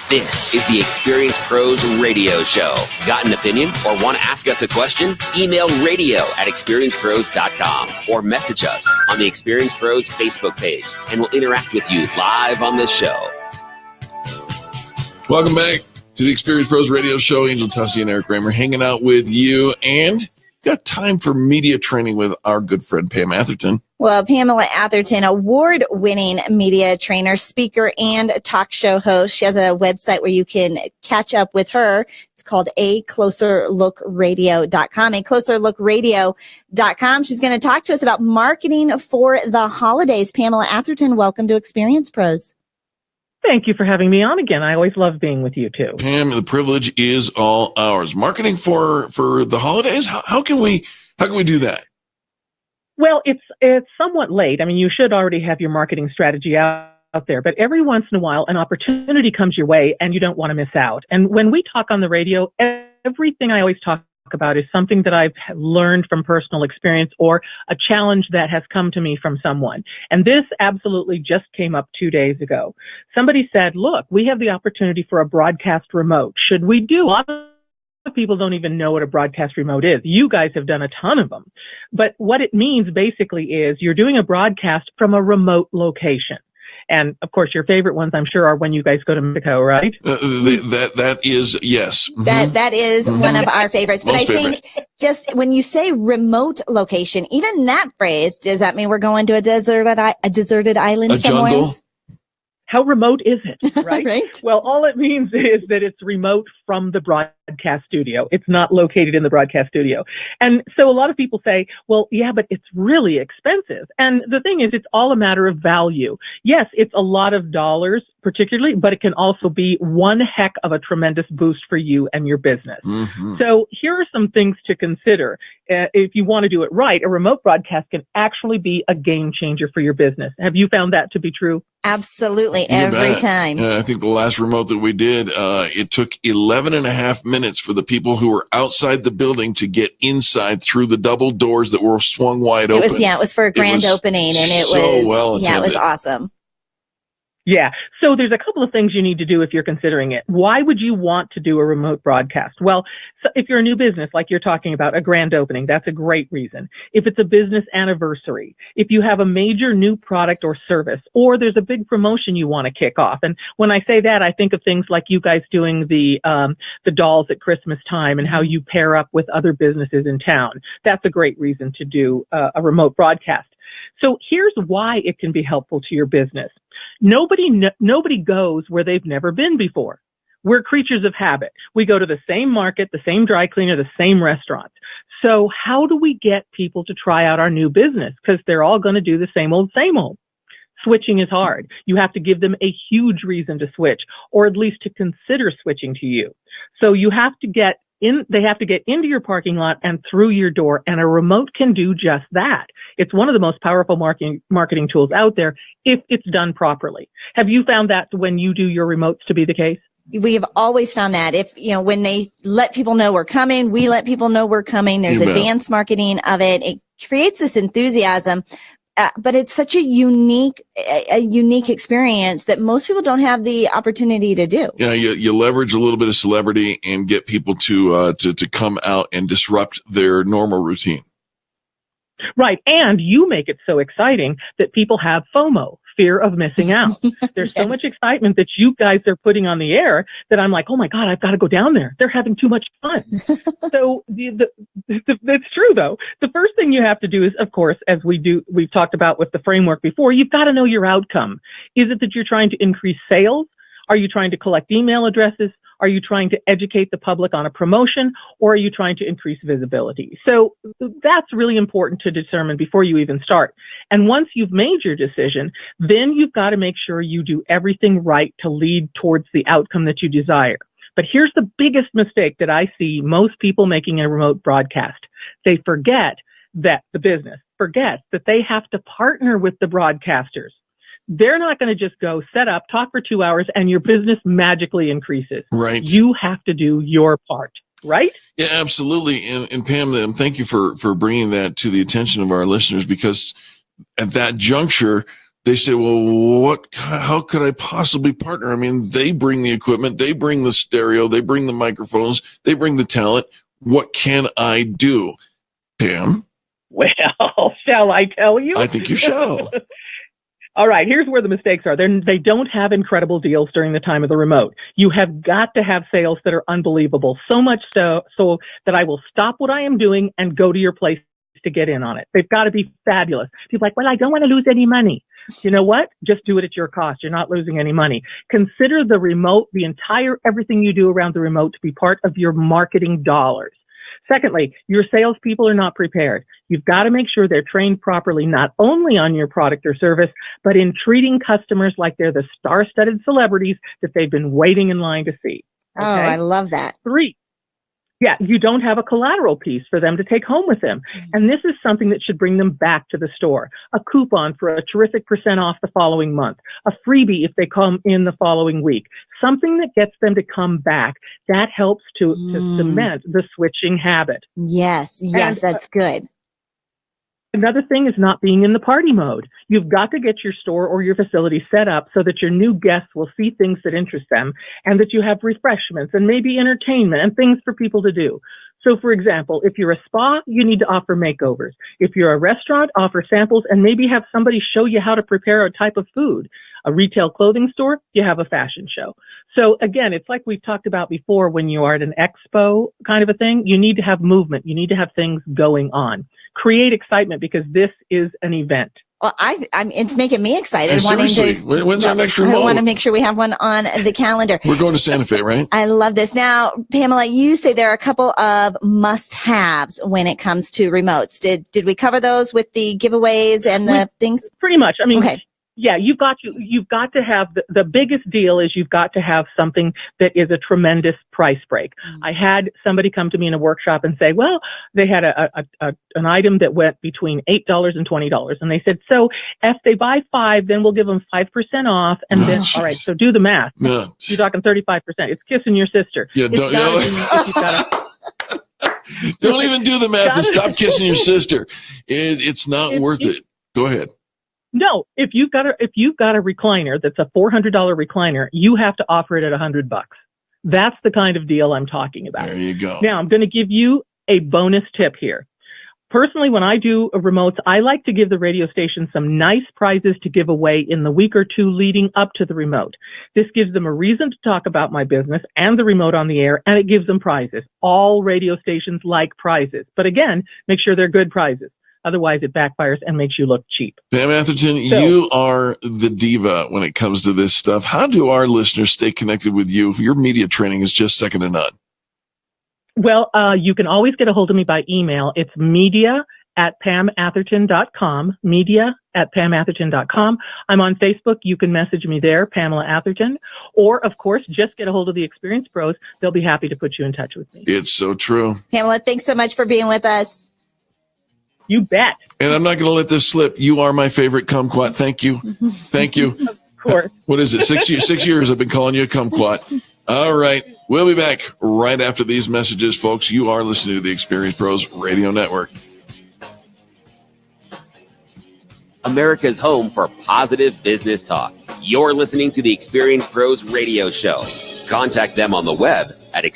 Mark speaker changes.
Speaker 1: This is the Experience Pros Radio Show. Got an opinion or want to ask us a question? Email radio@experiencepros.com or message us on the Experience Pros Facebook page, and we'll interact with you live on the show.
Speaker 2: Welcome back to the Experience Pros Radio Show. Angel Tussey and Eric Kramer hanging out with you, and got time for media training with our good friend Pam Atherton.
Speaker 3: Well, Pamela Atherton, award-winning media trainer, speaker, and talk show host. She has a website where you can catch up with her. It's called acloserlookradio.com, acloserlookradio.com. She's going to talk to us about marketing for the holidays. Pamela Atherton, welcome to Experience Pros.
Speaker 4: Thank you for having me on again. I always love being with you too.
Speaker 2: Pam, the privilege is all ours. Marketing for the holidays. How can we do that?
Speaker 4: Well, it's somewhat late. I mean, you should already have your marketing strategy out there, but every once in a while, an opportunity comes your way and you don't want to miss out. And when we talk on the radio, everything I always talk about is something that I've learned from personal experience or a challenge that has come to me from someone. And this absolutely just came up 2 days ago. Somebody said, look, we have the opportunity for a broadcast remote. Should we do? A lot of people don't even know what a broadcast remote is. You guys have done a ton of them. But what it means basically is you're doing a broadcast from a remote location. And of course, your favorite ones, I'm sure, are when you guys go to Mexico, right?
Speaker 2: That is, yes.
Speaker 3: Mm-hmm. That is one of our favorites. But I think just when you say remote location, even that phrase, does that mean we're going to a deserted island somewhere?
Speaker 2: Jungle?
Speaker 4: How remote is it, right?
Speaker 3: Right.
Speaker 4: Well, all it means is that it's remote from the broadcast studio. It's not located in the broadcast studio. And so a lot of people say, well, yeah, but it's really expensive. And the thing is, it's all a matter of value. Yes, it's a lot of dollars, particularly, but it can also be one heck of a tremendous boost for you and your business. Mm-hmm. So here are some things to consider. If you want to do it right, a remote broadcast can actually be a game changer for your business. Have you found that to be true?
Speaker 3: Absolutely. Every time.
Speaker 2: I think the last remote that we did, it took 11 and a half minutes for the people who were outside the building to get inside through the double doors that were swung wide open.
Speaker 3: It was for a grand opening, and it was awesome.
Speaker 4: Yeah. So there's a couple of things you need to do if you're considering it. Why would you want to do a remote broadcast? Well, so if you're a new business, like you're talking about, a grand opening, that's a great reason. If it's a business anniversary, if you have a major new product or service, or there's a big promotion you want to kick off. And when I say that, I think of things like you guys doing the dolls at Christmas time and how you pair up with other businesses in town. That's a great reason to do a remote broadcast. So here's why it can be helpful to your business. Nobody goes where they've never been before. We're creatures of habit. We go to the same market, the same dry cleaner, the same restaurant. So how do we get people to try out our new business? Because they're all going to do the same old, same old. Switching is hard. You have to give them a huge reason to switch, or at least to consider switching to you. So you have to they have to get into your parking lot and through your door, and a remote can do just that. It's one of the most powerful marketing tools out there if it's done properly. Have you found that when you do your remotes to be the case?
Speaker 3: We have always found that when they let people know we're coming, we let people know we're coming. There's advanced marketing of it. It creates this enthusiasm. But it's such a unique experience that most people don't have the opportunity to do.
Speaker 2: Yeah, you leverage a little bit of celebrity and get people to come out and disrupt their normal routine.
Speaker 4: Right, and you make it so exciting that people have FOMO, fear of missing out. There's so much excitement that you guys are putting on the air that I'm like, oh my God, I've got to go down there. They're having too much fun. So it's true though. The first thing you have to do is, of course, as we've talked about with the framework before, you've got to know your outcome. Is it that you're trying to increase sales? Are you trying to collect email addresses? Are you trying to educate the public on a promotion, or are you trying to increase visibility? So that's really important to determine before you even start. And once you've made your decision, then you've got to make sure you do everything right to lead towards the outcome that you desire. But here's the biggest mistake that I see most people making in a remote broadcast. They forget that the business forgets that they have to partner with the broadcasters. They're not going to just go set up, talk for 2 hours, and your business magically increases.
Speaker 2: Right.
Speaker 4: You have to do your part, right?
Speaker 2: Yeah, absolutely. And Pam, thank you for bringing that to the attention of our listeners, because at that juncture, they say, well, how could I possibly partner? I mean, they bring the equipment, they bring the stereo, they bring the microphones, they bring the talent. What can I do? Pam?
Speaker 4: Well, shall I tell you?
Speaker 2: I think you shall.
Speaker 4: All right, here's where the mistakes are. They don't have incredible deals during the time of the remote. You have got to have sales that are unbelievable, so much so that I will stop what I am doing and go to your place to get in on it. They've got to be fabulous. People are like, well, I don't want to lose any money. You know what? Just do it at your cost. You're not losing any money. Consider the remote, everything you do around the remote to be part of your marketing dollars. Secondly, your salespeople are not prepared. You've got to make sure they're trained properly, not only on your product or service, but in treating customers like they're the star-studded celebrities that they've been waiting in line to see. Okay?
Speaker 3: Oh, I love that.
Speaker 4: 3, you don't have a collateral piece for them to take home with them. And this is something that should bring them back to the store. A coupon for a terrific % off the following month. A freebie if they come in the following week. Something that gets them to come back. That helps to cement the switching habit.
Speaker 3: Yes, that's good.
Speaker 4: Another thing is not being in the party mode. You've got to get your store or your facility set up so that your new guests will see things that interest them and that you have refreshments and maybe entertainment and things for people to do. So, for example, if you're a spa, you need to offer makeovers. If you're a restaurant, offer samples and maybe have somebody show you how to prepare a type of food. A retail clothing store, you have a fashion show. So again, it's like we've talked about before when you are at an expo kind of a thing, you need to have movement. You need to have things going on. Create excitement because this is an event.
Speaker 3: Well, it's making me excited.
Speaker 2: When's our next remote?
Speaker 3: I want to make sure we have one on the calendar.
Speaker 2: We're going to Santa Fe, right?
Speaker 3: I love this. Now, Pamela, you say there are a couple of must-haves when it comes to remotes. Did we cover those with the giveaways and the things?
Speaker 4: Pretty much. I mean,
Speaker 3: okay.
Speaker 4: Yeah, you've got to have the biggest deal is you've got to have something that is a tremendous price break. I had somebody come to me in a workshop and say, well, they had an item that went between $8 and $20. And they said, so if they buy 5, then we'll give them 5% off. And then, all right, so do the math.
Speaker 2: No.
Speaker 4: You're talking 35%. It's kissing your sister.
Speaker 2: Yeah, don't even do the math and stop kissing your sister. It's not worth it. Go ahead.
Speaker 4: No, if you've got a recliner that's a $400 recliner, you have to offer it at $100. That's the kind of deal I'm talking about.
Speaker 2: There you go.
Speaker 4: Now, I'm going to give you a bonus tip here. Personally, when I do remotes, I like to give the radio station some nice prizes to give away in the week or 2 leading up to the remote. This gives them a reason to talk about my business and the remote on the air, and it gives them prizes. All radio stations like prizes. But again, make sure they're good prizes. Otherwise, it backfires and makes you look cheap.
Speaker 2: Pam Atherton, you are the diva when it comes to this stuff. How do our listeners stay connected with you? Your media training is just second to none.
Speaker 4: Well, you can always get a hold of me by email. It's media@pamatherton.com, media@pamatherton.com. I'm on Facebook. You can message me there, Pamela Atherton. Or, of course, just get a hold of the Experience Pros. They'll be happy to put you in touch with me.
Speaker 2: It's so true.
Speaker 3: Pamela, thanks so much for being with us.
Speaker 4: You bet.
Speaker 2: And I'm not going to let this slip. You are my favorite kumquat. Thank you. Thank you.
Speaker 4: Of course.
Speaker 2: What is it? 6 years? 6 years I've been calling you a kumquat. All right. We'll be back right after these messages, folks. You are listening to the Experience Pros Radio Network.
Speaker 1: America's home for positive business talk. You're listening to the Experience Pros Radio Show. Contact them on the web at